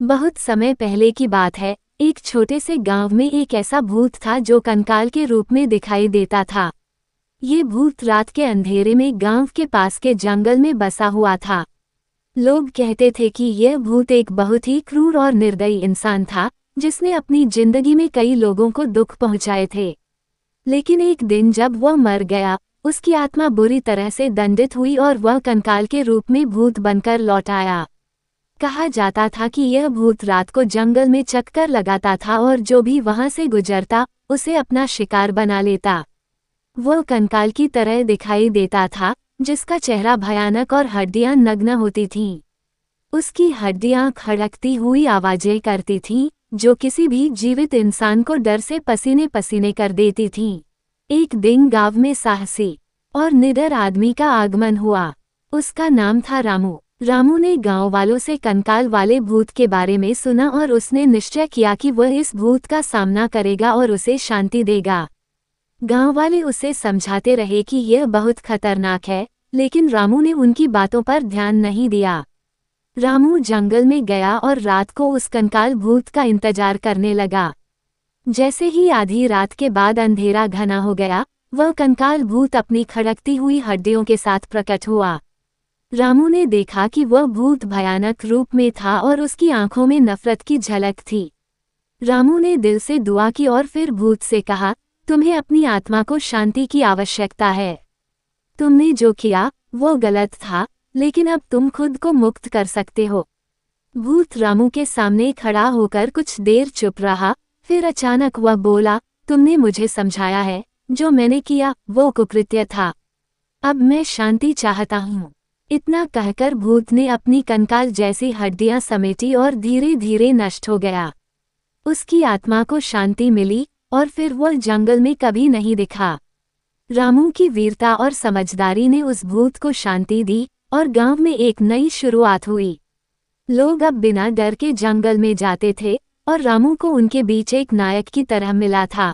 बहुत समय पहले की बात है। एक छोटे से गांव में एक ऐसा भूत था जो कंकाल के रूप में दिखाई देता था। ये भूत रात के अंधेरे में गांव के पास के जंगल में बसा हुआ था। लोग कहते थे कि यह भूत एक बहुत ही क्रूर और निर्दयी इंसान था, जिसने अपनी जिंदगी में कई लोगों को दुख पहुंचाए थे। लेकिन एक दिन जब वह मर गया, उसकी आत्मा बुरी तरह से दंडित हुई और वह कंकाल के रूप में भूत बनकर लौट आया। कहा जाता था कि यह भूत रात को जंगल में चक्कर लगाता था और जो भी वहां से गुजरता उसे अपना शिकार बना लेता। वह कंकाल की तरह दिखाई देता था, जिसका चेहरा भयानक और हड्डियां नग्न होती थीं। उसकी हड्डियां खड़कती हुई आवाजें करती थीं, जो किसी भी जीवित इंसान को डर से पसीने पसीने कर देती थीं। एक दिन गांव में साहसी और निडर आदमी का आगमन हुआ। उसका नाम था रामू। रामू ने गांव वालों से कंकाल वाले भूत के बारे में सुना और उसने निश्चय किया कि वह इस भूत का सामना करेगा और उसे शांति देगा। गांव वाले उसे समझाते रहे कि यह बहुत खतरनाक है, लेकिन रामू ने उनकी बातों पर ध्यान नहीं दिया। रामू जंगल में गया और रात को उस कंकाल भूत का इंतजार करने लगा। जैसे ही आधी रात के बाद अंधेरा घना हो गया, वह कंकाल भूत अपनी खड़कती हुई हड्डियों के साथ प्रकट हुआ। रामू ने देखा कि वह भूत भयानक रूप में था और उसकी आंखों में नफरत की झलक थी। रामू ने दिल से दुआ की और फिर भूत से कहा, तुम्हें अपनी आत्मा को शांति की आवश्यकता है। तुमने जो किया वो गलत था, लेकिन अब तुम खुद को मुक्त कर सकते हो। भूत रामू के सामने खड़ा होकर कुछ देर चुप रहा, फिर अचानक वह बोला, तुमने मुझे समझाया है, जो मैंने किया वो कुकृत्य था। अब मैं शांति चाहता हूँ। इतना कहकर भूत ने अपनी कंकाल जैसी हड्डियां समेटी और धीरे धीरे नष्ट हो गया। उसकी आत्मा को शांति मिली और फिर वह जंगल में कभी नहीं दिखा। रामू की वीरता और समझदारी ने उस भूत को शांति दी और गांव में एक नई शुरुआत हुई। लोग अब बिना डर के जंगल में जाते थे और रामू को उनके बीच एक नायक की तरह मिला था।